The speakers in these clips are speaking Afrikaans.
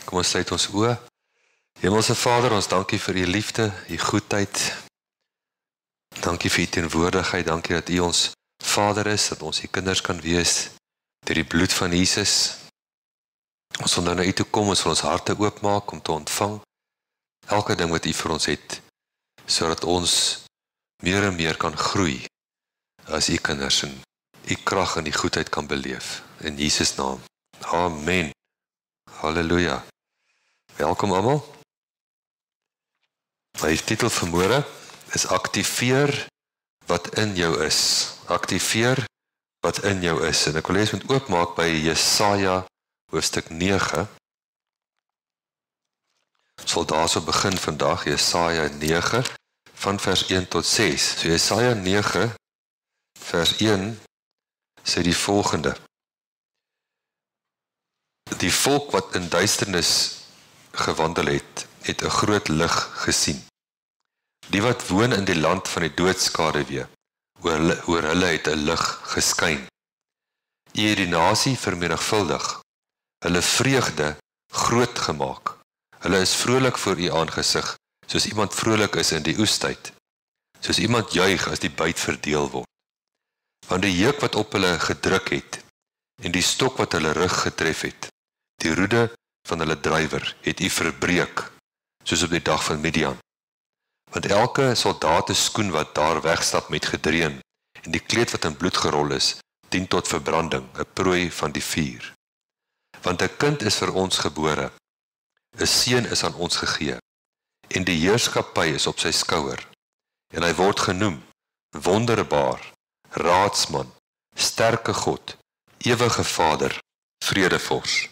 Kom ons sluit ons oë. Hemelse Vader, ons dankie vir u liefde, u goedheid. Dankie vir u teenwoordigheid, dankie dat u ons Vader is, dat ons u kinders kan wees deur die bloed van Jesus. Ons wil nou na u toe kom, ons wil ons harte oopmaak om te ontvang elke ding wat u vir ons het, sodat ons meer en meer kan groei as u kinders en u krag en die goedheid kan beleef. In Jesus naam. Amen. Halleluja. Welkom almal. My titel vanmôre is Aktiveer wat in jou is. Aktiveer wat in jou is. En ek wil lees met oopmaak by Jesaja hoofstuk 9. Ons sal daarso begin vandag, Jesaja 9 van vers 1 tot 6. So Jesaja 9 vers 1 sê die volgende: Die volk wat in duisternis gewandel het, het 'n groot lig gesien. Die wat woon in die land van die doodskaduwee, oor hulle het 'n lig geskyn. U het die nasie vermenigvuldig, hulle vreugde groot gemaak. Hulle is vrolik voor u aangesig, soos iemand vrolik is in die oestyd, soos iemand juig as die byt verdeel word. Want die juk wat op hulle gedruk het, en die stok wat hulle rug getref het, die roede van hulle drywer, het u verbreek, soos op die dag van Midian. Want elke soldate skoen wat daar wegstap met gedreun, en die kleed wat in bloed gerol is, dien tot verbranding, 'n prooi van die vuur. Want 'n kind is vir ons gebore, 'n seun is aan ons gegee, en die heerskappy is op sy skouer, en hy word genoem Wonderbaar, Raadsman, Sterke God, Ewige Vader, Vredevors,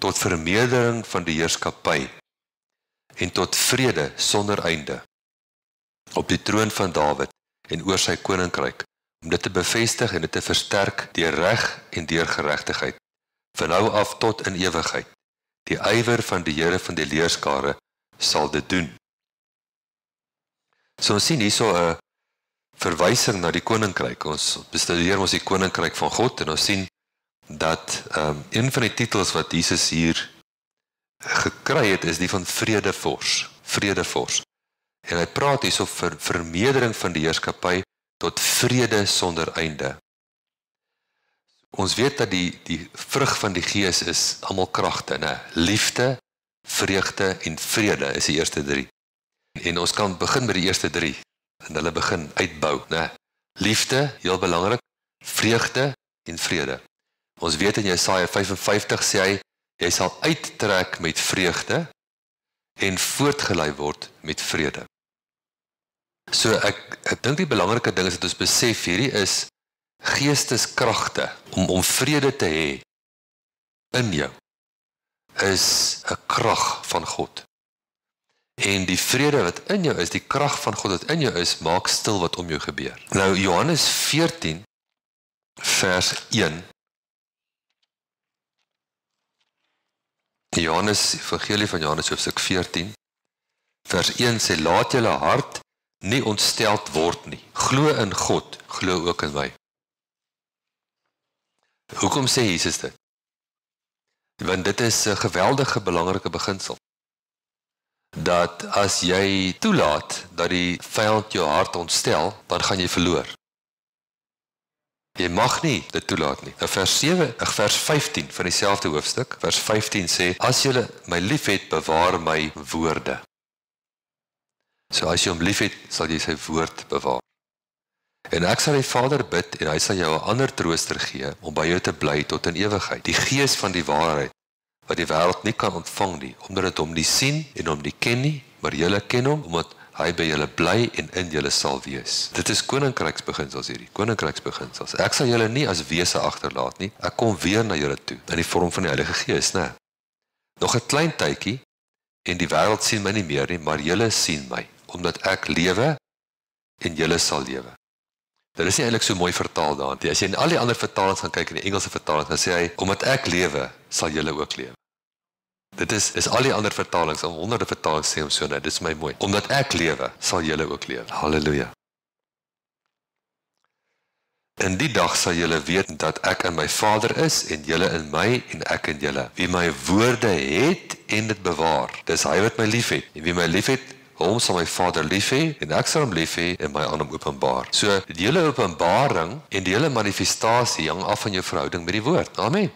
tot vermeerdering van die heerskappy, en tot vrede sonder einde, op die troon van Dawid en oor sy koninkryk, om dit te bevestig en dit te versterk deur reg en deur geregtigheid, van nou af tot in ewigheid. Die ywer van die Here van die leerskare sal dit doen. So ons sien hierso 'n verwysing na die koninkryk. Ons bestudeer ons die koninkryk van God en ons sien dat een van die titels wat Jesus hier gekry het is die van Vredevors. Vredevors. En hy praat hierso vir vermeerdering van die heerskappy tot vrede sonder einde. Ons weet dat die vrug van die Gees is almal kragte, né? Liefde, vreugde en vrede is die eerste 3. En ons kan begin met die eerste 3 en hulle begin uitbou, né? Liefde, heel belangrik, vreugde en vrede. Ons weet in Jesaja 55 sê hy, jy sal uittrek met vreugde en voortgelei word met vrede. So ek dink die belangrike ding is dat ons besef hierdie is geesteskragte om vrede te hê in jou is 'n krag van God. En die vrede wat in jou is, die krag van God wat in jou is, maak stil wat om jou gebeur. Nou Johannes 14 vers 1. Johannes, Evangelie van Johannes hoofstuk 14 vers 1 sê, laat julle hart nie ontsteld word nie. Glo in God, glo ook in my. Hoekom sê Jesus dit? Want dit is 'n geweldige belangrike beginsel. Dat as jy toelaat dat die vyand jou hart ontstel, dan gaan jy verloor. Jy mag nie dit toelaat nie. In vers 15 van dieselfde hoofstuk, vers 15 sê, as julle my liefhet, bewaar my woorde. So as jy hom liefhet, sal jy sy woord bewaar. En ek sal die Vader bid, en hy sal jou 'n ander trooster gee, om by jou te bly tot in ewigheid. Die Gees van die waarheid, wat die wêreld nie kan ontvang nie, omdat dit hom nie sien en hom nie ken nie, maar julle ken hom, omdat hy by julle bly en in julle sal wees. Dit is koninkryksbeginsels hierdie, koninkryksbeginsels. Ek sal julle nie as wese agterlaat nie, ek kom weer na julle toe, in die vorm van die Heilige Gees, né? Nog 'n klein tydjie, en die wêreld sien my nie meer nie, maar julle sien my, omdat ek lewe, en julle sal lewe. Dit is nie eintlik so mooi vertaal daar. As jy in al die ander vertalings gaan kyk, in die Engelse vertaling, dan sê hy, omdat ek lewe, sal julle ook lewe. Dit is al die ander vertalings, al honderde vertalings sê hom so, dit is my mooi. Omdat ek lewe, sal julle ook lewe. Halleluja. In die dag sal julle weet dat ek in my Vader is, en julle in my, en ek in julle. Wie my woorde het en dit bewaar. Dis hy wat my lief het. En wie my lief het, hom sal my Vader lief hê, en ek sal hom lief hê en my aan hom openbaar. So, die hele openbaring en die hele manifestasie hang af van jou verhouding met die woord. Amen.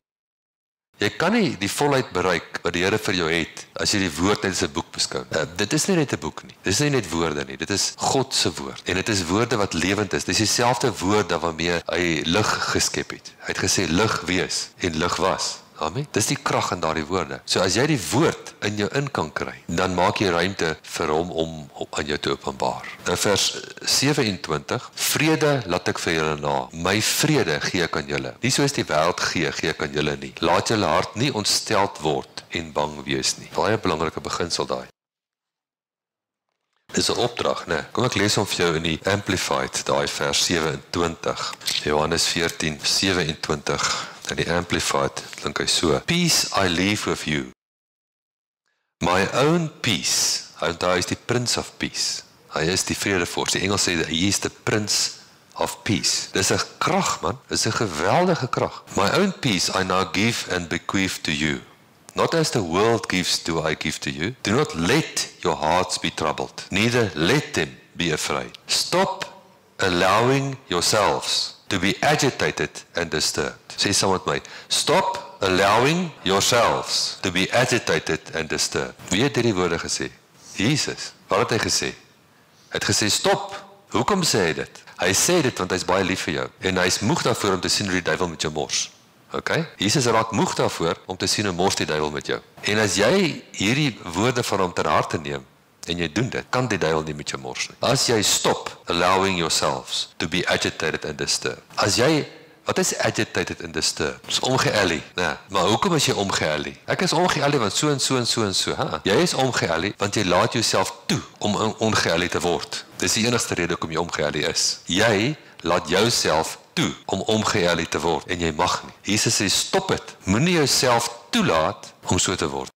Jy kan nie die volheid bereik wat die Here vir jou het, as jy die woord net as 'n boek beskou. Dit is nie net 'n boek nie. Dit is nie net woorde nie. Dit is God se woord. En dit is woorde wat lewend is. Dit is dieselfde woorde waarmee hy lig geskep het. Hy het gesê, lig wees, en lig was. Amen. Dis die krag in daardie woorde. So as jy die woord in jou in kan kry, dan maak jy ruimte vir hom om aan jou te openbaar. In vers 27, vrede laat ek vir julle na. My vrede gee ek aan julle. Nie soos die wêreld gee ek aan julle nie. Laat julle hart nie ontsteld word en bang wees nie. Baie belangrike beginsel daai. Dis 'n opdrag, né? Kom ek lees hom vir jou in die Amplified, daai vers 27. Johannes 14:27. In die Amplified klink hy so. Peace I leave with you. My own peace. Hy is die Prince of Peace. Hy is die vredevors. Die Engels sê hy is the Prince of Peace. Dis 'n krag, man. Dis 'n geweldige krag. My own peace I now give and bequeath to you. Not as the world gives do I give to you. Do not let your hearts be troubled. Neither let them be afraid. Stop allowing yourselves to be agitated and disturbed. Sê saam met my. Stop allowing yourselves to be agitated and disturbed. Wie het hierdie woorde gesê? Jesus. Wat het hy gesê? Hy het gesê stop. Hoekom sê hy dit? Hy sê dit want hy's baie lief vir jou. En hy's moeg daarvoor om te sien hoe die duiwel met jou mors. Okay? Jesus raak moeg daarvoor om te sien hoe mors die duiwel met jou. En as jy hierdie woorde van hom ter harte neem, en jy doen dit, kan die duiwel nie met jou mors nie. As jy stop allowing yourselves to be agitated and disturbed. As jy, wat is agitated and disturbed? Dis omgeëllie, né? Maar hoekom is jy omgeëllie? Ek is omgeëllie want so en so en so en so, ha? Jy is omgeëllie want jy laat jouself toe om ongeëllie te word. Dis die enigste rede hoekom jy omgeëllie is. Jy laat jouself toe om omgeëllie te word en jy mag nie. Jesus sê stop dit. Moenie jouself toelaat om so te word.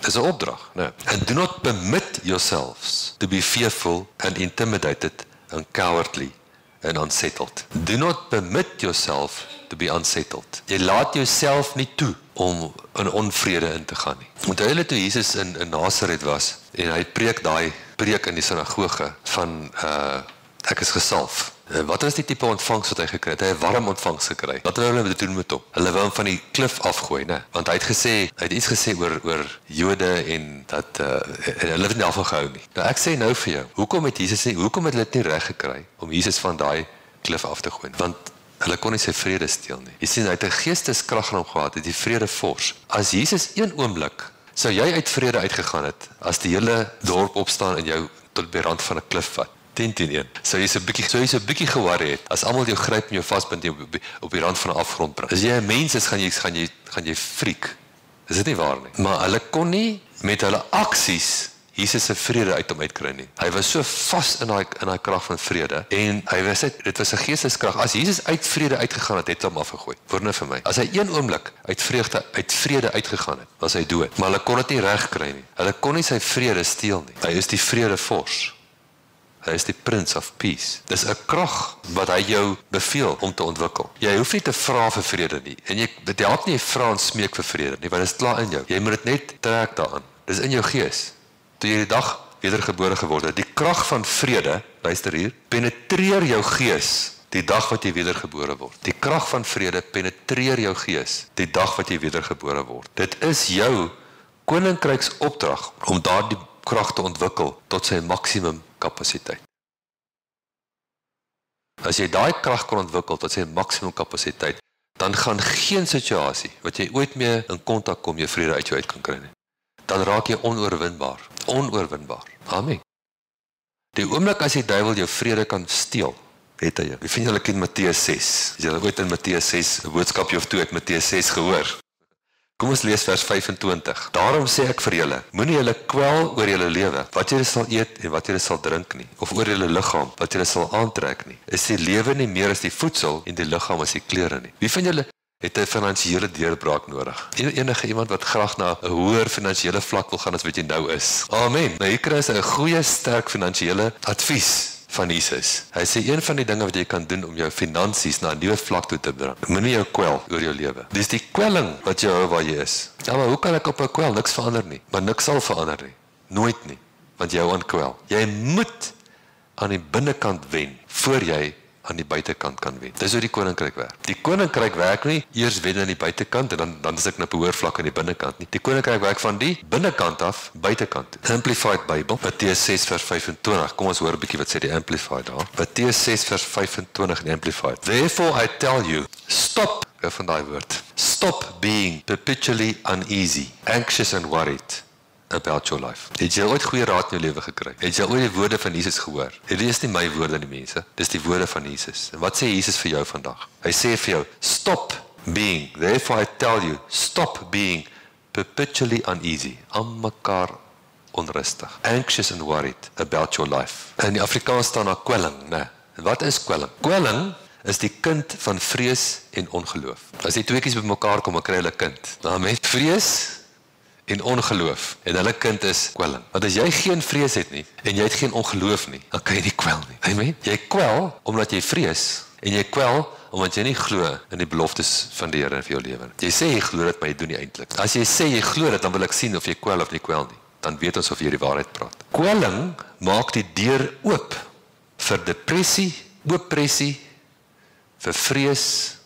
Dis 'n opdrag, né? And do not permit yourselves to be fearful and intimidated and cowardly and unsettled. Do not permit yourself to be unsettled. Jy laat jouself nie toe om in onvrede in te gaan nie. Onthou julle toe Jesus in Nasaret was en hy preek daai preek in die sinagoge van ek is gesalf. Wat was die tipe ontvangs wat hy gekry het? Hy het 'n warm ontvangs gekry. Wat wou hulle doen met hom? Hulle wou hom van die klif afgooi, né? Want hy het iets gesê oor Jode en dat hulle het nie daarvan gehou nie. Nou ek sê nou vir jou, hoekom het hulle dit nie reg gekry om Jesus van daai klif af te gooi? Want hulle kon nie sy vrede steel nie. Jy sien, hy het 'n geesteskrag in hom gehad, het die vrede fors. As Jesus een oomblik sou jy uit vrede uitgegaan het, as die hele dorp opstaan en jou tot by die rand van 'n klif vat. 10-1. Sou jy so 'n bietjie gewaarig het as almal jou gryp en jou vasbind op die rand van 'n afgrond bring. As jy 'n mens is, gaan jy friek. Is dit nie waar nie? Maar hulle kon nie met hulle aksies Jesus se vrede uit hom uitkry nie. Hy was so vas in daai krag van vrede en dit was 'n geesteskrag. As Jesus uit vrede uitgegaan het, het hy hom afgegooi. Hoor nou vir my. As hy een oomblik uit vrede uitgegaan het, was hy dood. Maar hulle kon dit nie reg kry nie. Hulle kon nie sy vrede steel nie. Hy is die vredevors. Hy is die Prince of Peace. Dis 'n krag wat hy jou beveel om te ontwikkel. Jy hoef nie te vra vir vrede nie. En dit help nie jy vra en smeek vir vrede nie, want dit is klaar in jou. Jy moet dit net trek daaraan. Dis in jou gees. Toe jy die dag wedergebore geword het, die krag van vrede, luister hier, penetreer jou gees die dag wat jy wedergebore word. Die krag van vrede penetreer jou gees die dag wat jy wedergebore word. Dit is jou koninkryks opdrag om daardie krag te ontwikkel tot sy maksimum kapasiteit. As jy daai krag kan ontwikkel tot sy maksimum kapasiteit, dan gaan geen situasie wat jy ooit mee in kontak kom jou vrede uit jou uit kan kry nie. Dan raak jy onoorwinbaar. Onoorwinbaar. Amen. Die oomblik as die duiwel jou vrede kan steel, het hy jou. Wie van julle ken Matteus 6? As julle ooit in Matteus 6 'n boodskapjie of toe uit Matteus 6 gehoor? Kom ons lees vers 25. Daarom sê ek vir julle, moenie julle kwel oor julle lewe, wat julle sal eet en wat julle sal drink nie, of oor julle liggaam, wat julle sal aantrek nie. Is die lewe nie meer as die voedsel en die liggaam as die klere nie? Wie van julle het 'n finansiële deurbraak nodig? Enige iemand wat graag na 'n hoër finansiële vlak wil gaan as wat jy nou is? Amen. Nou hier kry jy 'n goeie, sterk finansiële advies van Jesus. Hy sê een van die dinge wat jy kan doen om jou finansies na 'n nuwe vlak toe te bring. Moenie jou kwel oor jou lewe. Dis die kwelling wat jou hou waar jy is. Ja, maar hoe kan ek op 'n kwel niks verander nie? Maar niks sal verander nie. Nooit nie, want jy hou aan kwel. Jy moet aan die binnekant wen voor jy aan die buitekant kan wen. Dis hoe die koninkryk werk. Die koninkryk werk nie eers wen aan die buitekant en dan is ek nou op 'n hoër vlak aan die binnekant nie. Die koninkryk werk van die binnekant af buitekant. Amplified Bible, Matteus 6 vers 25. Kom ons hoor 'n bietjie wat sê die Amplified daar. Matteus 6 vers 25 in Amplified. Therefore I tell you, stop, van daai woord. Stop being perpetually uneasy, anxious and worried about your life. Het jy ooit goeie raad in jou lewe gekry? Het jy ooit die woorde van Jesus gehoor? Hierdie is nie my woorde nie, mense. Dis die woorde van Jesus. En wat sê Jesus vir jou vandag? Hy sê vir jou, stop being, therefore I tell you, stop being perpetually uneasy, aan mekaar onrustig, anxious and worried about your life. In die Afrikaans staan daar kwelling, né? Wat is kwelling? Kwelling is die kind van vrees en ongeloof. As die tweeetjies bymekaar kom, dan kry hulle kind. Nou met vrees en ongeloof. En hulle kind is kwelling. Want as jy geen vrees het nie, en jy het geen ongeloof nie, dan kan jy nie kwel nie. Amen. Jy kwel, omdat jy vrees, en jy kwel, omdat jy nie glo in die beloftes van die Here vir jou lewe. Jy sê jy glo dit, maar jy doen nie eintlik. As jy sê jy glo dit, dan wil ek sien of jy kwel of nie kwel nie. Dan weet ons of jy die waarheid praat. Kwelling maak die deur oop vir depressie, oppressie, vir vrees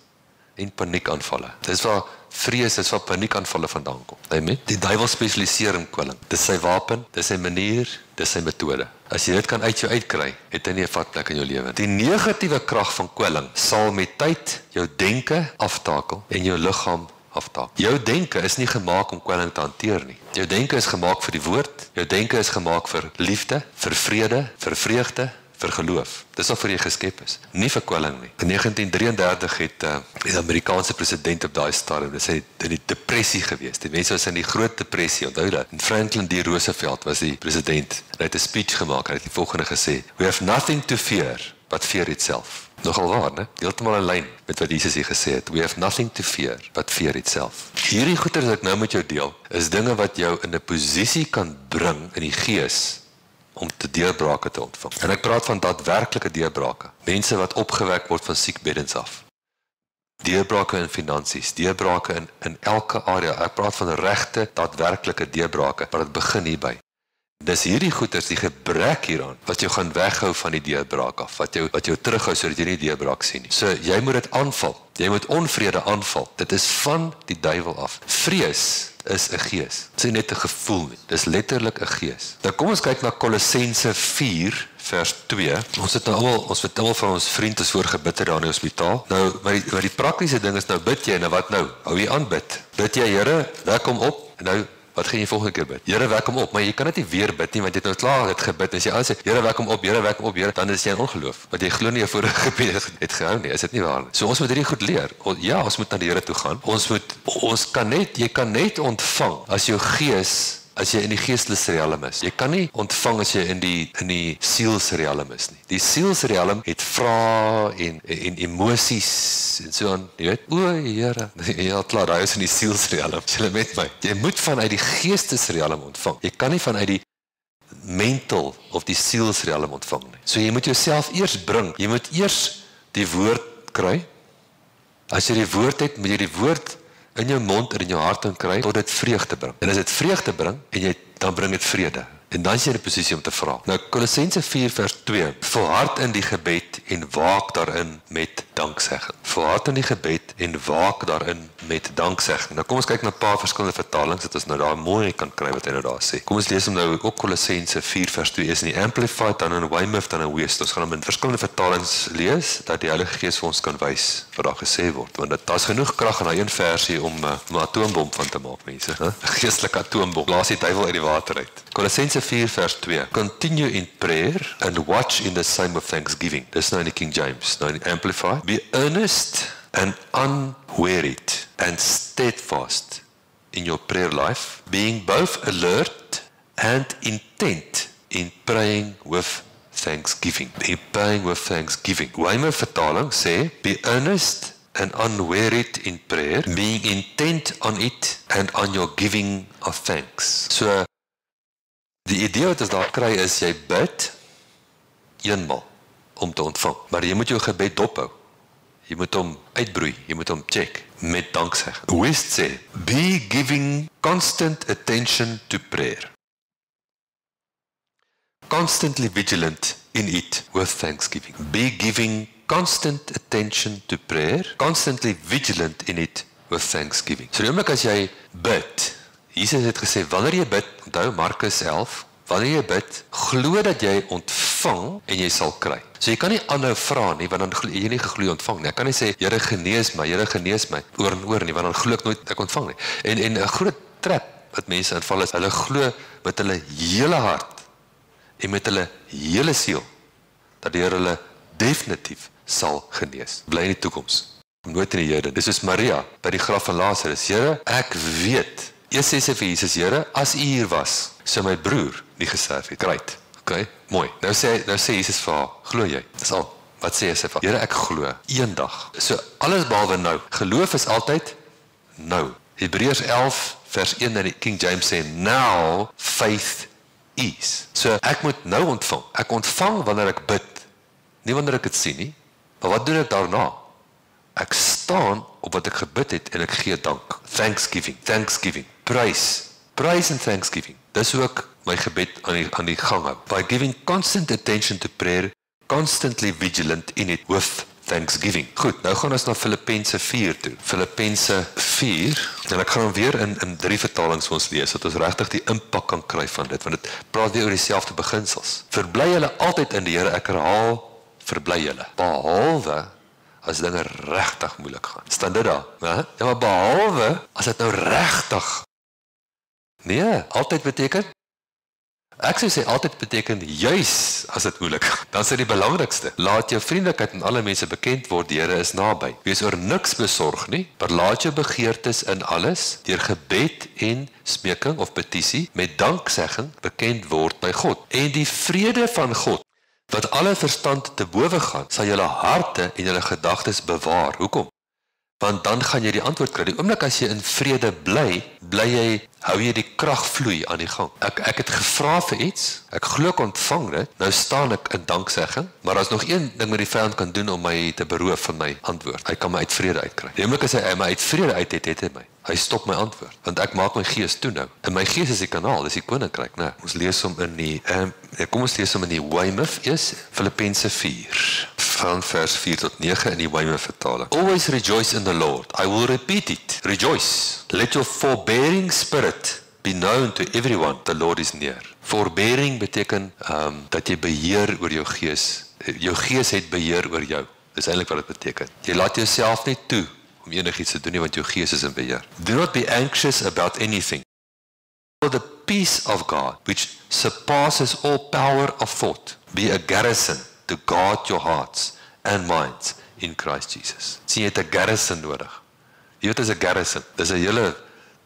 en paniekaanvalle. Dis waar vrees, dis waar paniekaanvalle vandaan kom. Amen. Die duiwel spesialiseer in kwelling. Dis sy wapen, dis sy manier, dis sy metode. As jy dit kan uit jou uitkry, het hy nie 'n vatplek in jou lewe. Die negatiewe krag van kwelling sal met tyd jou denke aftakel en jou liggaam aftakel. Jou denke is nie gemaak om kwelling te hanteer nie. Jou denke is gemaak vir die woord, jou denke is gemaak vir liefde, vir vrede, vir vreugde, vir geloof. Dis waarvoor jy geskep is, nie vir kwelling nie. In 1933 het die Amerikaanse president op daai stadium, dis in die depressie gewees. Die mense was in die groot depressie, onthou dat. En Franklin D. Roosevelt was die president. Hy het 'n speech gemaak, hy het die volgende gesê: "We have nothing to fear but fear itself." Nogal waar, né? Heeltemal in lyn met wat Jesus hier gesê het. We have nothing to fear but fear itself. Hierdie goeie wat ek nou met jou deel, is dinge wat jou in 'n posisie kan bring in die gees om te deurbrake te ontvang. En ek praat van daadwerklike deurbrake. Mense wat opgewek word van siekbeddens af. Deurbrake in finansies, deurbrake in elke area. Ek praat van regte, daadwerklike deurbrake, maar dit begin hierby. Dis hierdie goeders, die gebrek hieraan, wat jou gaan weghou van die deurbraak af, wat jou terughou sodat jy nie die deurbraak sien nie. So jy moet dit aanval. Jy moet onvrede aanval. Dit is van die duiwel af. Vrees is 'n gees. Dit is net 'n gevoel nie. Dis letterlik 'n gees. Nou kom ons kyk na Kolossense 4 vers 2. Ons het almal van ons vriend is voorgebid daar in die hospitaal. Nou, maar die praktiese ding is nou bid jy, nou wat nou? Hou jy aan bid? Bid jy, Here, wek hom op. En nou wat gaan jy volgende keer bid? Here, wek hom op, maar jy kan dit nie weer bid nie, want jy het nou klaar dit gebid. En as jy sê, Here, wek hom op, Here, wek hom op, Here, dan is jy in ongeloof. Want jy glo nie jou vorige gebed het gehou nie, is dit nie waar nie? So ons moet hierdie goed leer. Ja, ons moet na die Here toe gaan. Jy kan net ontvang as jou gees, as jy in die geestelike realm is. Jy kan nie ontvang as jy in die sielsrealm is nie. Die sielsrealm het vrae en emosies en so aan, jy weet, o Here, ja klaar, daai is in die sielsrealm. Jy met my. Jy moet vanuit die geestesrealm ontvang. Jy kan nie vanuit die mental of die sielsrealm ontvang nie. So jy moet jouself eers bring. Jy moet eers die woord kry. As jy die woord het, moet jy die woord in jou mond en in jou hart en kry, tot dit vreugde bring. En as dit vreugde bring, dan bring dit vrede. En dan is jy in 'n posisie om te vra. Nou, Kolossense 4 vers 2, volhard in die gebed en waak daarin met danksegging. Volhard in die gebed en waak daarin met danksegging. Nou kom ons kyk na 'n paar verskillende vertalings, dat ons nou daar mooi kan kry wat hy nou daar sê. Kom ons lees hom nou ook Kolossense 4 vers 2, is in die Amplified, dan in Weymouth, dan in West. Ons gaan hom in verskillende vertalings lees, dat die Heilige Gees vir ons kan wys wat daar gesê word. Want daar's genoeg krag in daai een versie om 'n atoombom van te maak, mense. 'n Geestelike atoombom. Blaas die duiwel uit die water uit. Kolossense 4 vers 2. Continue in prayer and watch in the same of thanksgiving. Dis nou in die King James, nou in die Amplified. Be earnest and unwearied and steadfast in your prayer life, being both alert and intent in praying with thanksgiving. In praying with thanksgiving. Weymouth vertaling sê, be earnest and unwearied in prayer, being intent on it and on your giving of thanks. So, die idee wat ons daar kry is, jy bid eenmal. om te ontvang. Maar jy moet jou gebed dophou. Jy moet hom uitbroei, jy moet hom check met danksegging. West sê, be giving constant attention to prayer. Constantly vigilant in it with thanksgiving. Be giving constant attention to prayer, constantly vigilant in it with thanksgiving. So die oomblik as jy bid, Jesus het gesê, wanneer jy bid, onthou Markus 11, wanneer jy bid, glo dat jy ontvang en jy sal kry. So jy kan nie aanhou vra nie, want dan glo jy nie geglo ontvang nie. Ek kan nie sê, Here genees my, oor en oor nie, want dan glo ek nooit ek ontvang nie. En 'n groot trap wat mense inval is, hulle glo met hulle hele hart en met hulle hele siel, dat die Here hulle definitief sal genees. Bly in die toekoms. Nooit in die hede. Dis soos Maria by die graf van Lazarus. Here, ek weet. Eers sê sy vir Jesus, Here, as U hier was, sou my broer nie gesterf het. Great. Okay, mooi. Nou sê Jesus vir haar, glo jy? Dis al. Wat sê sy vir haar? Here, ek glo. Eendag. So alles behalwe nou. Geloof is altyd nou. Hebreërs 11 vers 1 in die King James sê, now faith is. So ek moet nou ontvang. Ek ontvang wanneer ek bid. Nie wanneer ek dit sien nie. Maar wat doen ek daarna? Ek staan op wat ek gebid het en ek gee dank. Thanksgiving. Praise and thanksgiving. Dis hoe ek my gebed aan die gang hou. By giving constant attention to prayer, constantly vigilant in it with thanksgiving. Goed, nou gaan ons na Filippense 4 toe. Filippense 4, en ek gaan hom weer in 3 vertalings vir ons lees, dat ons regtig die impak kan kry van dit, want dit praat weer oor dieselfde beginsels. Verbly julle altyd in die Here, ek herhaal, verbly julle. Behalwe as dinge regtig moeilik gaan. Staan dit daar? Ja, maar behalwe as dit nou regtig. Nee, altyd beteken? Ek sou sê altyd beteken juis as dit moeilik gaan. Dan is dit die belangrikste. Laat jou vriendelikheid aan alle mense bekend word, die Here is naby. Wees oor niks besorg nie, maar laat jou begeertes in alles deur gebed en smeking of petisie met danksegging bekend word by God. En die vrede van God wat alle verstand te bowe gaan, sal julle harte en julle gedagtes bewaar. Hoekom? Want dan gaan jy die antwoord kry. Die oomblik as jy in vrede hou jy die krag vloei aan die gang. Ek het gevra vir iets, ek glo ek ontvang dit, nou staan ek in danksegging, maar daar's nog een ding wat die vyand kan doen om my te beroof van my antwoord. Hy kan my uit vrede uitkry. Die oomblik as hy my uit vrede uit het hy my. Hy stop my antwoord, want ek maak my gees toe nou. En my gees is die kanaal, dis die koninkryk, né? Ons lees hom in die kom ons lees hom in die Weymouth eers, Filippense 4. Van vers 4 tot 9 in die Weymouth vertaling. Always rejoice in the Lord. I will repeat it. Rejoice. Let your forbearing spirit be known to everyone. The Lord is near. Forbearing beteken dat jy beheer oor jou gees. Jou gees het beheer oor jou. Dis eintlik wat dit beteken. Jy laat jouself nie toe om enigiets te doen nie, want jou gees is in beheer. Do not be anxious about anything. For the peace of God, which surpasses all power of thought, be a garrison to guard your hearts and minds in Christ Jesus. Sien jy het 'n garrison nodig. Jy weet as 'n garrison, dis 'n hele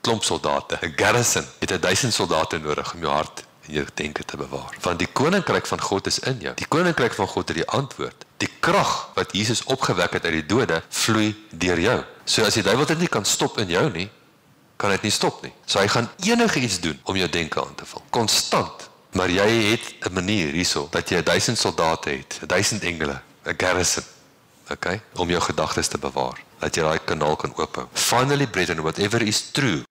klomp soldate. 'n Garrison het 1000 soldate nodig om jou hart en jou denke te bewaar. Want die koninkryk van God is in jou. Die koninkryk van God het die antwoord. Die krag wat Jesus opgewek het uit die dode, vloei deur jou. So as die duiwel dit nie kan stop in jou nie, kan dit nie stop nie. So hy gaan enige iets doen om jou denke aan te val. Konstant. Maar jy het 'n manier hierso dat jy 1000 soldate het, 1000 engele, 'n garrison, okay, om jou gedagtes te bewaar, dat jy daai kanaal kan oophou. Finally, brethren, whatever is true,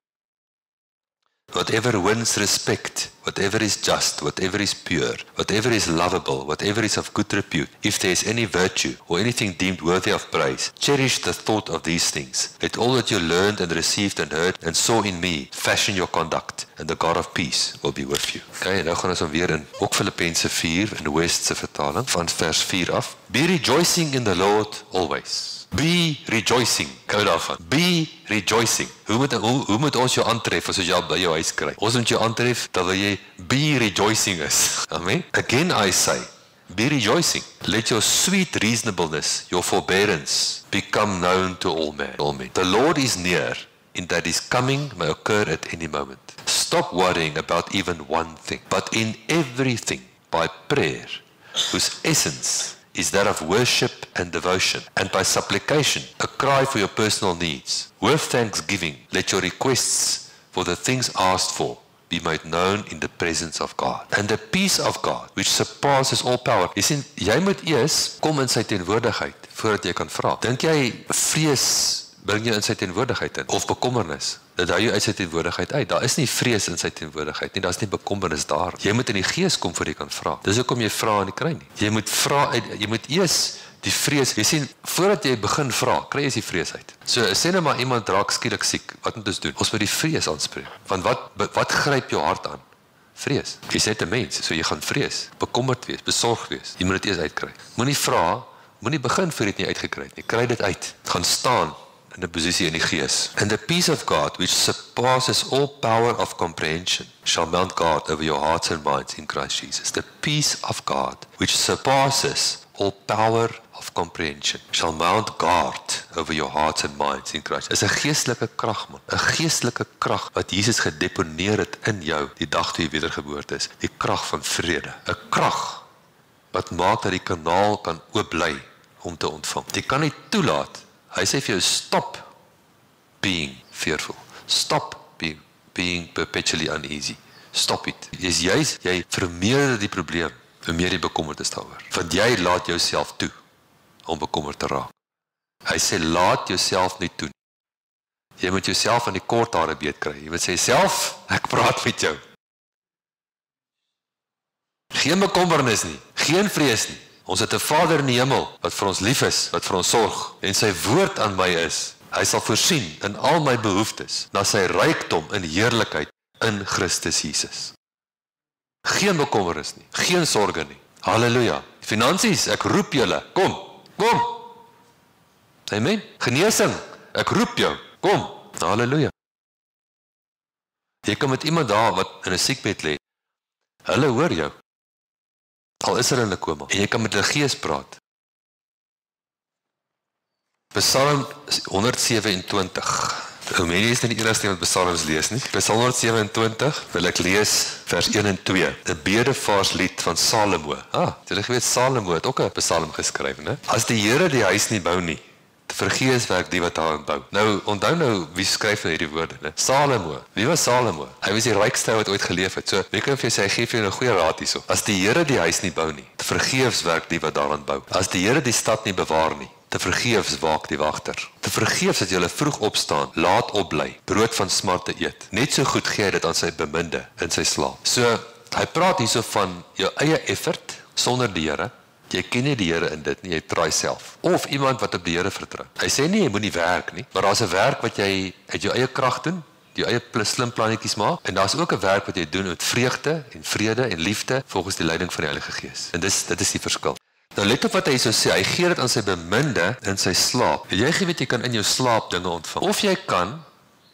whatever wins respect, whatever is just, whatever is pure, whatever is lovable, whatever is of good repute, if there is any virtue or anything deemed worthy of praise, cherish the thought of these things. Let all that you learned and received and heard and saw in me fashion your conduct, and the God of peace will be with you. Okay, nou gaan ons dan weer in ook Filippense 4 in West se vertaling van vers 4 af. Be rejoicing in the Lord always. Be rejoicing. Gou daarvan. Be rejoicing. Hoe moet ons jou aantref as ons jou by jou huis kry? Ons moet jou aantref terwyl jy be rejoicing is. Amen. Again I say, be rejoicing. Let your sweet reasonableness, your forbearance, become known to all men. Amen. The Lord is near, in that his coming may occur at any moment. Stop worrying about even one thing, but in everything, by prayer, whose essence is that of worship and devotion, and by supplication, a cry for your personal needs. With thanksgiving, let your requests for the things asked for be made known in the presence of God. And the peace of God, which surpasses all power. Jy sien, jy moet eers kom in sy teenwoordigheid, voordat jy kan vra. Dink jy, vrees bring jy in sy teenwoordigheid in, of bekommernis? Dit hou jy uit sy teenwoordigheid uit. Daar is nie vrees in sy teenwoordigheid nie, daar is nie bekommernis daar. Jy moet in die gees kom voor jy kan vra. Dis hoekom jy vra en nie kry nie. Jy moet vra uit, jy moet eers die vrees, jy sien, voordat jy begin vra, kry jy die vrees uit. So, sê nou maar iemand raak skielik siek, wat moet ons doen? Ons moet die vrees aanspreek. Want wat gryp jou hart aan? Vrees. Jy sê 'n mens, so jy gaan vrees, bekommerd wees, besorg wees. Jy moet dit eers uitkry. Moenie vra, moenie begin voor jy dit nie uitgekry het nie. Kry dit uit. Gaan staan in 'n posisie in die gees. And the peace of God, which surpasses all power of comprehension, shall mount guard over your hearts and minds in Christ Jesus. The peace of God, which surpasses all power of comprehension, shall mount guard over your hearts and minds in Christ. Is 'n geestelike krag, man. 'n Geestelike krag wat Jesus gedeponeer het in jou die dag toe jy wedergeboorte is. Die krag van vrede. 'n Krag wat maak dat die kanaal kan oop bly om te ontvang. Jy kan nie toelaat. Hy sê vir jou, stop being fearful. Stop being perpetually uneasy. Stop it. Jy vermeerder die probleem, hoe meer jy bekommerd is daaroor. Want jy laat jouself toe om bekommerd te raak. Hy sê, laat jouself nie toe. Jy moet jouself aan die kort hare beet kry. Jy moet sê, self, ek praat met jou. Geen bekommernis nie, geen vrees nie. Ons het 'n Vader in die hemel, wat vir ons lief is, wat vir ons sorg, en sy woord aan my is, hy sal voorsien in al my behoeftes, na sy rykdom in heerlikheid in Christus Jesus. Geen bekommernis nie, geen sorge nie. Halleluja. Finansies, ek roep julle, kom. Amen. Genesing, ek roep jou, kom. Halleluja. Jy kan met iemand daar wat in 'n siekbed lê, hulle hoor jou. Al is er in 'n koma. En jy kan met 'n gees praat. Psalm 127. Mense is nie die enigste wat psalms lees nie. Psalm 127 wil ek lees vers 1 en 2. 'n Bedevaarslied van Salomo. Jy geweet Salomo het ook 'n psalm geskryf, né? As die Here die huis nie bou nie, te vergeefs werk die wat daarin bou. Nou, onthou nou wie skryf hierdie woorde, né? Salomo. Wie was Salomo? Hy was die rykste wat ooit geleef het. So, wie kan vir jou sê, hy gee vir jou 'n goeie raad hierso. As die Here die huis nie bou nie, te vergeefs werk die wat daarin bou. As die Here die stad nie bewaar nie, te vergeefs waak die wagter. Te vergeefs dat jy vroeg opstaan, laat opbly, brood van smarte eet. Net so goed gee hy dit aan sy beminde in sy slaap. So, hy praat hierso van jou eie effort sonder die Here. Jy ken nie die Here in dit nie, jy try self. Of iemand wat op die Here vertrou. Hy sê nie jy moet nie werk nie, maar daar's 'n werk wat jy uit jou eie krag doen, jou eie slim plannetjies maak, en daar's ook 'n werk wat jy doen met vreugde en vrede en liefde volgens die leiding van die Heilige Gees. En dit is die verskil. Nou let op wat hy so sê, hy gee dit aan sy beminde in sy slaap. Jy weet jy kan in jou slaap dinge ontvang. Of jy kan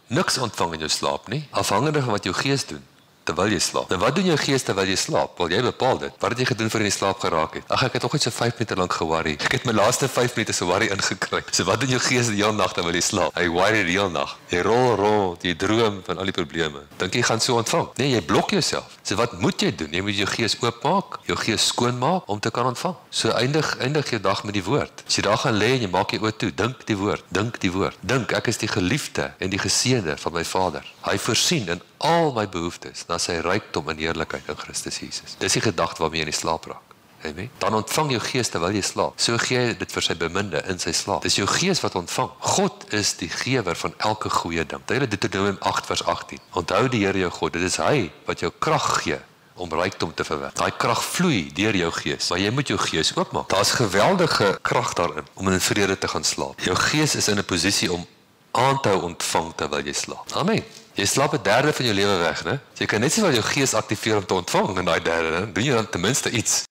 niks ontvang in jou slaap nie, afhangende van wat jou gees doen terwyl jy slaap. Nou wat doen jou gees terwyl jy slaap? Wel, jy bepaal dit. Wat het jy gedoen voor jy in die slaap geraak het? Ag, ek het nog net so 5 minute lank geworry. Ek het my laaste 5 minute so worry ingekry. So wat doen jou gees die hele nag terwyl jy slaap? Hy worry die hele nag. Jy rol rond, jy droom van al die probleme. Dink jy gaan so ontvang? Nee, jy blok jouself. So wat moet jy doen? Jy moet jou gees oopmaak, jou gees skoon maak om te kan ontvang. So eindig jou dag met die woord. As jy daar gaan lê en jy maak jou oë toe, dink die woord, dink die woord. Dink, ek is die geliefde en die geseënde van my Vader. Hy voorsien in al my behoeftes na sy rykdom in heerlikheid in Christus Jesus. Dis die gedagte waarmee jy in die slaap raak. Amen. Dan ontvang jou gees terwyl jy slaap. So gee hy dit vir sy beminde in sy slaap. Dis jou gees wat ontvang. God is die gewer van elke goeie ding. Dit Deuteronomium 8 vers 18. Onthou die Here jou God, dit is hy wat jou krag gee om rykdom te verwerf. Daai krag vloei deur jou gees, maar jy moet jou gees oopmaak. Daar's geweldige krag daarin om in vrede te gaan slaap. Jou gees is in 'n posisie om aan te hou ontvang terwyl jy slaap. Amen. Jy slaap 'n derde van jou lewe weg, né? Jy kan net sowel jou gees aktiveer om te ontvang in daai derde, né? Doen jy dan ten minste iets.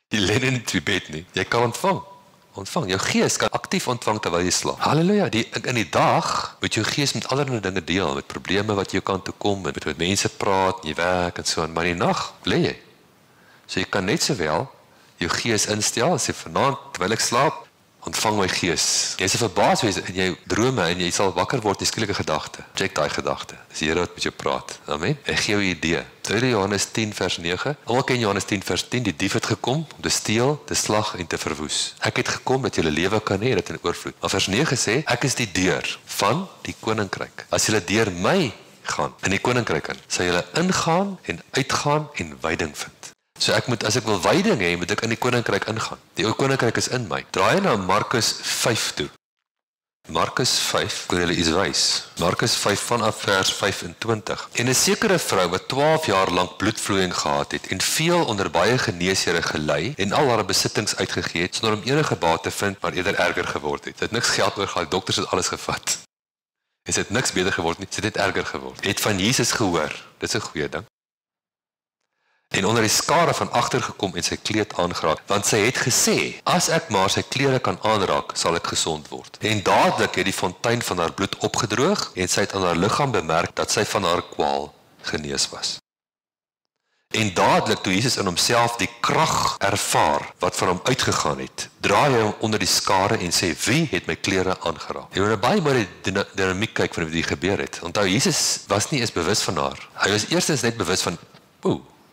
Jy lê nie in die bed nie. Jy kan ontvang. Jou gees kan aktief ontvang terwyl jy slaap. Halleluja. In die dag moet jou gees met allerlei dinge deel, met probleme wat jou kant toe kom, met mense praat, jy werk en so aan, maar in die nag lê jy. So jy kan net sowel jou gees instel, as jy vanaand terwyl ek slaap, ontvang my gees. Jy sal verbaas wees in jou drome en jy sal wakker word die skielike gedagte. Check daai gedagte. Dis die Here wat met jou praat. Amen. Hy gee jou 'n idee. 2 Johannes 10 vers 9. Almal ken Johannes 10 vers 10. Die dief het gekom om te steel, te slag en te verwoes. Ek het gekom dat julle lewe kan hê, dit in oorvloed. Maar vers 9 sê, ek is die deur van die koninkryk. As julle deur my gaan, in die koninkryk in, sal julle ingaan en uitgaan en wyding vind. So as ek wil wyding hê, moet ek in die koninkryk ingaan. Die koninkryk is in my. Draai na Markus 5 toe. Markus 5, ek wil julle iets wys. Markus 5 vanaf vers 25. En 'n sekere vrou wat 12 jaar lank bloedvloeiing gehad het en veel onder baie geneesere gelei en al haar besittings uitgegee het sonder om enige baat te vind, maar eerder erger geword het. Sy het niks geld oorgehad, dokters het alles gevat. En sy het niks beter geword nie, sy het net erger geword. Het van Jesus gehoor. Dis 'n goeie ding. En onder die skare van agter gekom en sy kleed aangeraak, want sy het gesê, as ek maar sy klere kan aanraak, sal ek gesond word. En dadelik het die fontein van haar bloed opgedroog, en sy het aan haar liggaam bemerk dat sy van haar kwaal genees was. En dadelik toe Jesus in homself die krag ervaar, wat van hom uitgegaan het, draai hy hom onder die skare en sê, wie het my klere aangeraak? Jy moet baie mooi die dinamiek kyk van wat hier gebeur het. Onthou, Jesus was nie eens bewus van haar. Hy was eerstens net bewus van,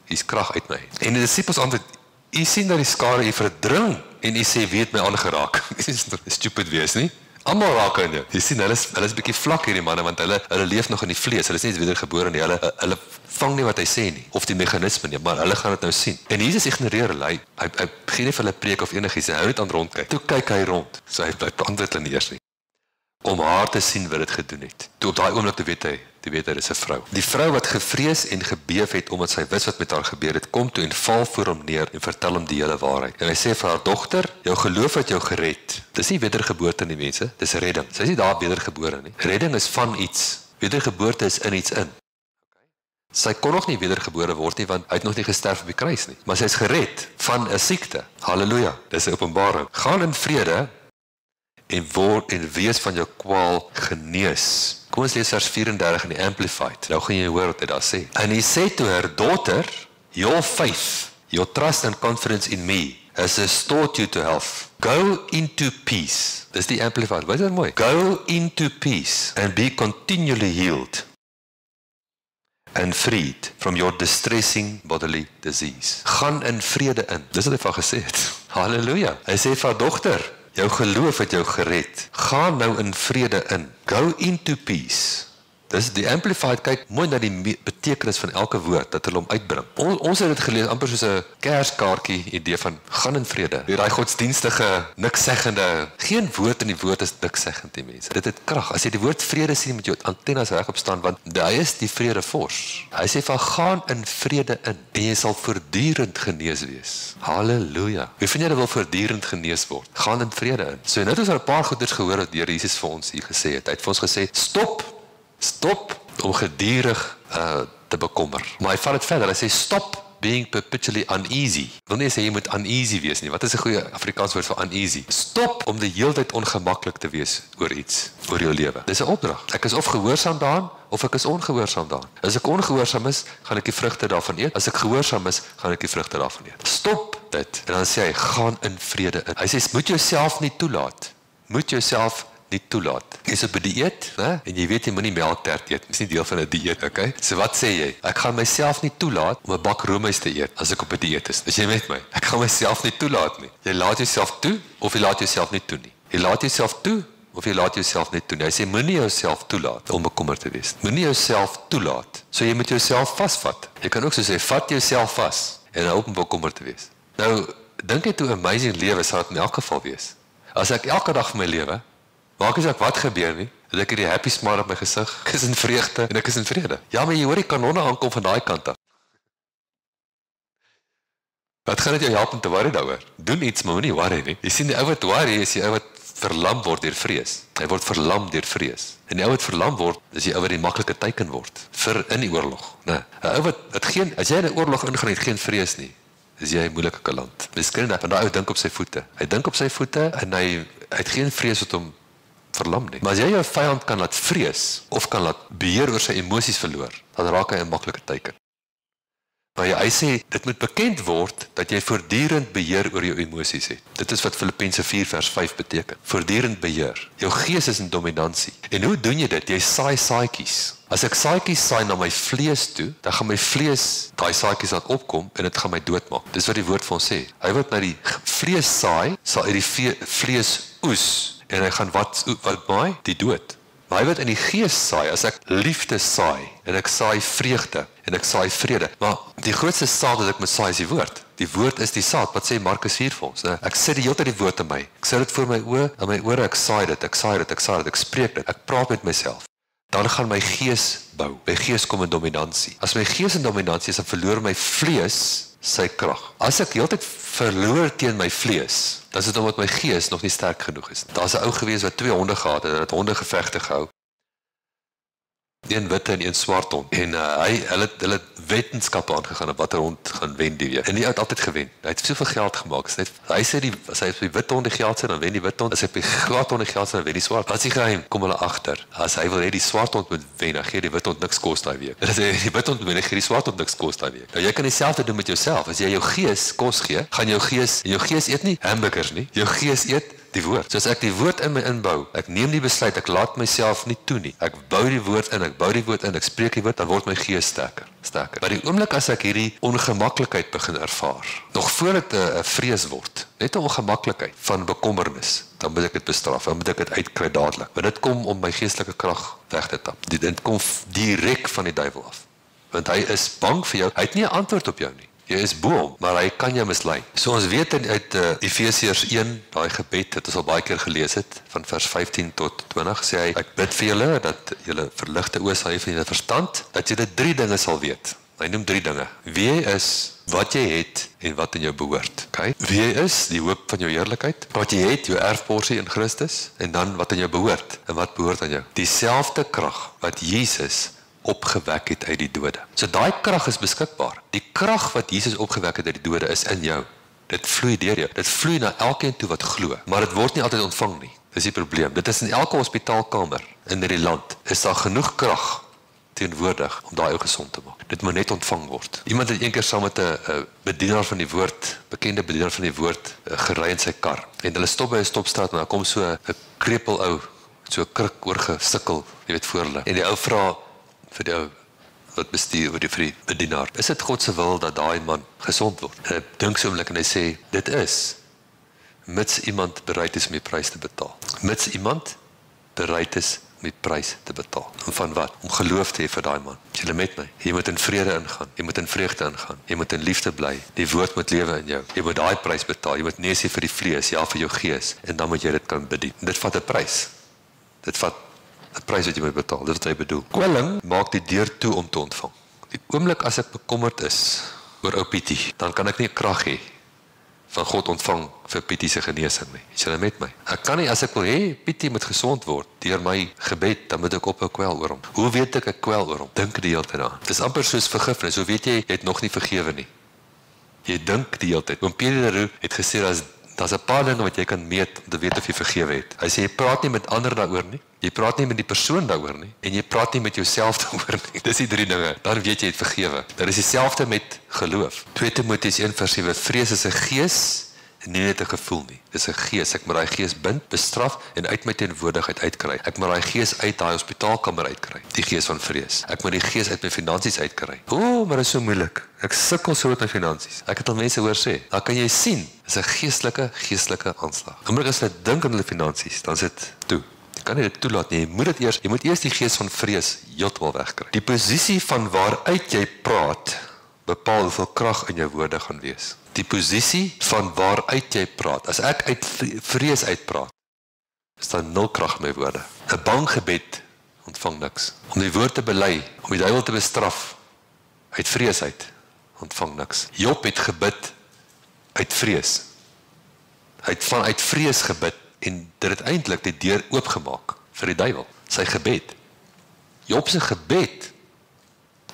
hier's krag uit my. En die disippels antwoord, u sien dat die skare hier verdring, en u sê, wie het my aangeraak? Dit is stupid wees, nie? Almal raak aan jou. Jy sien, hulle is bietjie vlak hierdie manne, want hulle leef nog in die vlees, hulle is nie eens wedergebore nie, hulle vang nie wat hy sê nie, of die meganisme nie, maar hulle gaan dit nou sien. En Jesus ignoreer hulle, hy begin nie vir hulle preek of enigiets, hy hou net aan rondkyk. Toe kyk hy rond, so hy antwoord hulle nie eers nie, om haar te sien wat dit gedoen het. Toe op daai oomblik te weet hy is 'n vrou. Die vrou wat gevrees en gebeef het omdat sy wist wat met haar gebeur het, kom toe en val voor hom neer en vertel hom die hele waarheid. En hy sê vir haar dogter, jou geloof het jou gered. Dis nie wedergeboorte nie, mense, dis redding. Sy is nie daar wedergebore nie. Redding is van iets. Wedergeboorte is in iets in. Sy kon nog nie wedergebore word nie, want hy het nog nie gesterf op die kruis nie. Maar sy is gered van 'n siekte. Halleluja. Dis 'n openbaring. Gaan in vrede en wees van jou kwaal genees. Kom ons lees vers 34 in die Amplified. Nou gaan jy hoor wat hy daar sê. And he said to her, daughter, your faith, your trust and confidence in me has restored you to health. Go into peace. Dis die Amplified. Wat is dit mooi? Go into peace and be continually healed and freed from your distressing bodily disease. Gaan in vrede in. Dis wat hy van gesê het. Halleluja. Hy sê vir haar dogter, jou geloof het jou gered. Gaan nou in vrede in. Go into peace. Dis die Amplified kyk mooi na die betekenis van elke woord dat hulle hom uitbring. Ons het dit gelees amper soos 'n kerskaartjie idee van gaan in vrede. Daai godsdienstige, nikszeggende, geen woord in die woord is nikszeggend die mense. Dit het krag. As jy die woord vrede sien met jou antennes regop staan, want hy is die vredevors. Hy sê van gaan in vrede in en jy sal voortdurend genees wees. Halleluja. Wie van julle wil voortdurend genees word? Gaan in vrede in. So nou het ons 'n paar goeders gehoor wat die Here Jesus vir ons hier gesê het. Hy het vir ons gesê, stop om gedurig te bekommer. Maar hy vat dit verder, hy sê stop being perpetually uneasy. Wil nie sê jy moet uneasy wees nie. Wat is 'n goeie Afrikaans woord vir uneasy? Stop om die hele tyd ongemaklik te wees oor iets, oor jou lewe. Dis 'n opdrag. Ek is of gehoorsaam daaraan of ek is ongehoorsaam daaraan. As ek ongehoorsaam is, gaan ek die vrugte daarvan eet. As ek gehoorsaam is, gaan ek die vrugte daarvan eet. Stop dit. En dan sê hy, gaan in vrede in. Hy sê, moet jouself nie toelaat. Moet jouself nie toelaat. Jy's op 'n dieet, né? En jy weet jy moenie melktert eet. Dis nie deel van 'n dieet, okay? So wat sê jy? Ek gaan myself nie toelaat om 'n bak roomys te eet as ek op 'n dieet is. Is jy met my? Ek gaan myself nie toelaat nie. Jy laat jouself toe of jy laat jouself nie toe nie. Jy laat jouself toe of jy laat jouself nie toe nie. Hy sê moenie jouself toelaat om bekommerd te wees. Moenie jouself toelaat. So jy moet jouself vasvat. Jy kan ook so sê, vat jouself vas en hou op om bekommerd te wees. Nou, dink jy toe 'n amazing lewe sal dit in elk geval wees. As ek elke dag van my lewe maak as ek wat gebeur nie, dat ek hierdie happy smile op my gesig, ek is in vreugde en ek is in vrede. Ja, maar jy hoor die kanonne aankom van daai kant af. Wat gaan dit jou help om te worry daaroor? Doen iets, maar moenie worry nie. Jy sien die ou wat worry is die ou wat verlam word deur vrees. Hy word verlam deur vrees. En die ou wat verlam word, is die ou wat die maklike teiken word vir in die oorlog, né? 'n Ou wat as jy in 'n oorlog ingaan het geen vrees nie, is jy 'n moeilike kaland. Miskien dat daai ou dink op sy voete. Hy dink op sy voete en hy het geen vrees wat hom verlam nie. Maar as jy jou vyand kan laat vrees of kan laat beheer oor sy emosies verloor, dan raak hy 'n maklike teiken. Maar hy sê, dit moet bekend word dat jy voortdurend beheer oor jou emosies het. Dit is wat Filippense 4 vers 5 beteken. Voortdurend beheer. Jou gees is in dominansie. En hoe doen jy dit? Jy saai saadjies. As ek saadjies saai na my vlees toe, dan gaan my vlees daai saadjies laat opkom en dit gaan my doodmaak. Dis wat die woord vir ons sê. Hy wat na die vlees saai, sal uit die vlees oes. En hy gaan wat maai? Die dood. Maar hy wat in die gees saai, as ek liefde saai, en ek saai vreugde, en ek saai vrede, maar die grootste saad wat ek moet saai is die woord. Die woord is die saad, wat sê Markus 4 vir ons, ne? Ek sit die hele tyd die woord in my, ek sit dit voor my oë, in my ore, ek saai dit, ek spreek dit, ek praat met myself. Dan gaan my gees bou, my gees kom in dominansie. As my gees in dominansie is, dan verloor my vlees sy krag. As ek heeltyd verloor teen my vlees, dan is dit omdat my gees nog nie sterk genoeg is. Daar's 'n ou gewees wat 2 honde gehad het, en het hondegevegte gehou. Een witte en een swart hond. En hulle het wetenskappe aangegaan op watter hond gaan wen die weer. En die het altyd gewen. Hy het soveel geld gemaak. Hy sê as hy op die wit hond die geld sit, dan wen die wit hond. As hy op die swart hond die geld sit, dan wen die swart. Wat is die geheim? Kom hulle agter. As hy wil hê die swart hond moet wen, dan gee die wit hond niks kos daai week. En as hy die wit hond wen, dan gee die swart hond niks kos daai week. Nou jy kan dieselfde doen met jouself. As jy jou gees kos gee, gaan jou gees eet nie hamburgers nie. Jou gees eet die woord. So as ek die woord in my inbou, ek neem die besluit, ek laat myself nie toe nie. Ek bou die woord in, ek spreek die woord, dan word my gees sterker. Maar die oomblik as ek hierdie ongemaklikheid begin ervaar, nog voor dit 'n vrees word, net 'n ongemaklikheid van bekommernis, dan moet ek dit bestraf, dan moet ek dit uitkry dadelik. Want dit kom om my geestelike krag weg te tap. Dit kom direk van die duiwel af. Want hy is bang vir jou, hy het nie 'n antwoord op jou nie. Jy is bo hom, maar hy kan jou mislei. So ons weet uit Efesiërs 1, daai gebed wat ons al baie keer gelees het, van vers 15 tot 20, sê hy, ek bid vir julle, dat julle verligte oë sal hê van julle verstand, dat julle 3 dinge sal weet. Hy noem 3 dinge. Wie jy is, wat jy het, en wat in jou behoort. Okay? Wie jy is, die hoop van jou heerlikheid, wat jy het, jou erfporsie in Christus, en dan wat in jou behoort, en wat behoort aan jou. Dieselfde krag wat Jesus opgewek het uit die dode. So daai krag is beskikbaar. Die krag wat Jesus opgewek het uit die dode is in jou. Dit vloei deur jou. Dit vloei na elkeen toe wat glo, maar dit word nie altyd ontvang nie. Dis die probleem. Dit is in elke hospitaalkamer in hierdie land. Is daar genoeg krag teenwoordig om daai ou gesond te maak. Dit moet net ontvang word. Iemand het eendag saam met 'n bedienaar van die woord, bekende bedienaar van die woord, gery in sy kar. En hulle stop by 'n stopstraat en daar kom so 'n krepel ou, so 'n kruk oorgesukkel, jy weet, voor hulle. En die ou vra vir die ou wat bestuur vir die bedienaar, is dit God se wil dat daai man gesond word? En hy dink so 'n oomblik en hy sê, dit is, mits iemand bereid is om die prys te betaal. Mits iemand bereid is om die prys te betaal. En van wat? Om geloof te hê vir daai man. Is julle met my? Jy moet in vrede ingaan, jy moet in vreugde ingaan, jy moet in liefde bly, die woord moet lewe in jou, jy moet daai prys betaal, jy moet nee sê vir die vlees, ja vir jou gees, en dan moet jy dit kan bedien. En dit vat 'n prys. Dit vat 'n prys wat jy moet betaal, dit wat hy bedoel. Kwelling maak die deur toe om te ontvang. Die oomblik as ek bekommerd is oor ou Pietie, dan kan ek nie krag hê van God ontvang vir Pietie se genesing nie. Is julle met my? Ek kan nie, as ek wil hê Pietie moet gesond word deur my gebed, dan moet ek ophou kwel oor hom. Hoe weet ek kwel oor hom? Dink die hele tyd daaraan. Dis amper soos vergifnis. Hoe weet jy het nog nie vergewe nie? Jy dink die hele tyd. Oom Pierre Leroux het gesê daar's 'n paar dinge wat jy kan meet om te weet of jy vergewe het. Hy sê jy praat nie met ander daaroor nie. Jy praat nie met die persoon daaroor nie en jy praat nie met jouself daaroor nie. Dis die 3 dinge. Dan weet jy het vergewe. Dit is dieselfde met geloof. 2 Timoteus 1:7, vrees is 'n gees en nie net 'n gevoel nie. Dis 'n gees. Ek moet daai gees bind, bestraf en uit my teenwoordigheid uitkry. Ek moet daai gees uit daai hospitaalkamer uitkry. Die gees van vrees. Ek moet die gees uit my finansies uitkry. Maar dit is so moeilik. Ek sukkel so met my finansies. Ek het al mense hoor sê, dan kan jy sien, dis 'n geestelike aanslag. Omdat as hulle dink aan hulle finansies, dan sit toe. Jy kan nie dit toelaat nie. Jy moet eers die gees van vrees heeltemal wegkry. Die posisie van waaruit jy praat, bepaal hoeveel krag in jou woorde gaan wees. Die posisie van waaruit jy praat. As ek uit vrees uitpraat, is daar 0 krag in my woorde. 'n Bang gebed ontvang niks. Om die woord te bely, om die duiwel te bestraf, uit vrees uit, ontvang niks. Job het gebid uit vrees. Hy het vanuit vrees gebid en dit het eintlik die deur oopgemaak vir die duiwel. Sy gebed. Job se gebed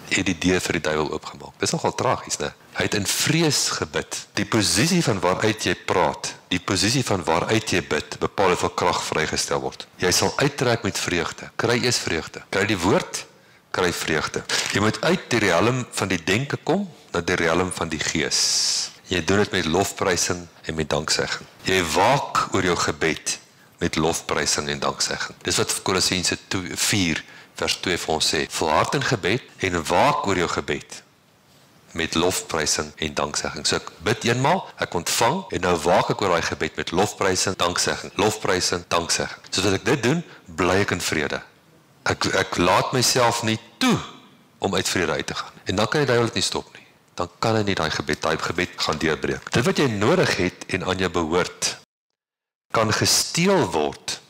het die deur vir die duiwel oopgemaak. Dis nogal tragies, né? Hy het in vrees gebid. Die posisie van waaruit jy praat, die posisie van waaruit jy bid, bepaal hoeveel krag vrygestel word. Jy sal uittrek met vreugde. Kry eers vreugde. Kry die woord, kry vreugde. Jy moet uit die riem van die denke kom na die riem van die gees. Jy doen dit met lofprysing en met danksegging. Jy waak oor jou gebed met lofprysing en danksegging. Dis wat Kolossense 4 vers 2 vir ons sê. Volhard in gebed en waak oor jou gebed met lofprysing en danksegging. So ek bid eenmaal, ek ontvang en nou waak ek oor daai gebed met lofprysing, danksegging. Lofprysing, danksegging. Sodat ek dit doen, bly ek in vrede. Ek laat myself nie toe om uit vrede uit te gaan. En dan kan die duiwel dit nie stop nie. Dan kan hy nie daai gebed gaan deurbreek. Dit wat jy nodig het en aan jou behoort, kan gesteel word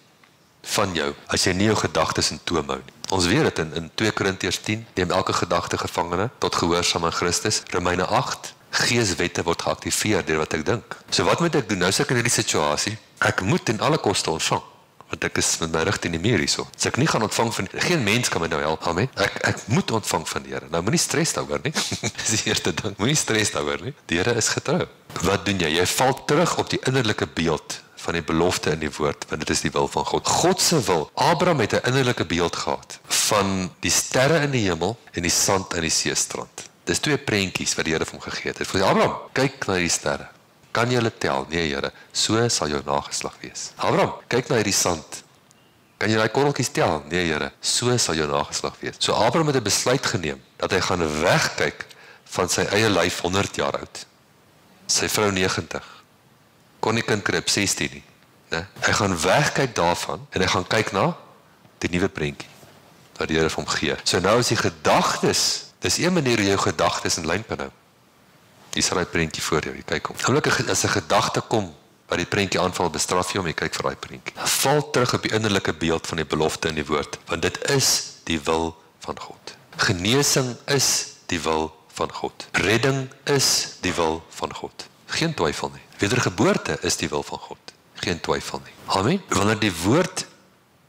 van jou, as jy nie jou gedagtes in toom hou nie. Ons weet dit in 2 Korintiërs 10, neem elke gedagte gevangene tot gehoorsaam aan Christus. Romeine 8, geeswette word geactiveer deur wat ek dink. So wat moet ek doen? Nou is ek in hierdie situasie. Ek moet ten alle koste ontvang, want ek is met my rug teen die muur hierso. So ek nie gaan ontvang van geen mens kan my nou help, amen. Ek moet ontvang van die Here. Nou moenie stres daaroor nie. Dis die eerste ding. Moenie stres daaroor nie. Die Here is getrou. Wat doen jy? Jy val terug op die innerlike beeld van die belofte in die woord, want dit is die wil van God. God se wil. Abraham het 'n innerlike beeld gehad van die sterre in die hemel en die sand in die seestrand. Dis 2 prentjies wat die Here vir hom gegee het. Hy sê Abraham, kyk na hierdie sterre. Kan jy hulle tel? Nee, Here, so sal jou nageslag wees. Abraham, kyk na hierdie sand. Kan jy daai korreltjies tel? Nee, Here, so sal jou nageslag wees. So Abraham het 'n besluit geneem dat hy gaan wegkyk van sy eie lyf 100 jaar oud. Sy vrou 90. Kon nie kind kry op 16 nie, né? Hy gaan wegkyk daarvan en hy gaan kyk na die nuwe prentjie wat die Here vir hom gee. So nou is die gedagtes, dis een manier hoe jy jou gedagtes in lyn kan hou. Dis daai prentjie voor jou, jy kyk hom. Gelukkig as 'n gedagte kom wat die prentjie aanval, bestraf jy hom, jy kyk vir daai prentjie. Val terug op die innerlike beeld van die belofte in die woord, want dit is die wil van God. Genesing is die wil van God. Redding is die wil van God. Geen twyfel nie. Wedergeboorte is die wil van God. Geen twyfel nie. Amen. Wanneer die woord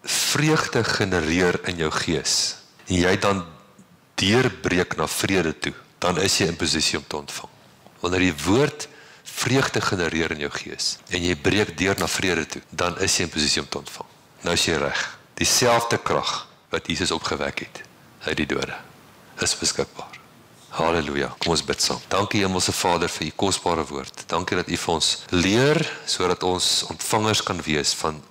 vreugde genereer in jou gees en jy dan deurbreek na vrede toe, dan is jy in posisie om te ontvang. Wanneer die woord vreugde genereer in jou gees en jy breek deur na vrede toe, dan is jy in posisie om te ontvang. Nou is jy reg. Dieselfde krag wat Jesus opgewek het uit die dode is beskikbaar. Halleluja. Kom ons bid saam. Dankie Hemelse Vader vir u kosbare woord. Dankie dat u vir ons leer sodat ons ontvangers kan wees van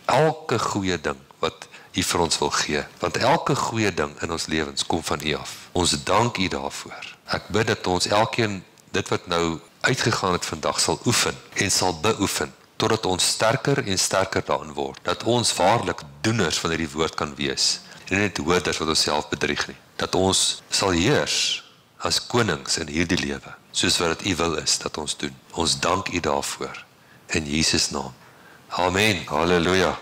elke goeie ding wat u vir ons wil gee. Want elke goeie ding in ons lewens kom van u af. Ons dank u daarvoor. Ek bid dat ons elkeen dit wat nou uitgegaan het vandag sal oefen en sal beoefen totdat ons sterker en sterker daarin word. Dat ons waarlik doeners van hierdie woord kan wees en nie net hoorders wat onsself bedrieg nie. Dat ons sal heers as konings in hierdie lewe, soos wat dit u wil is dat ons doen. Ons dank u daarvoor in Jesus naam. Amen. Halleluja.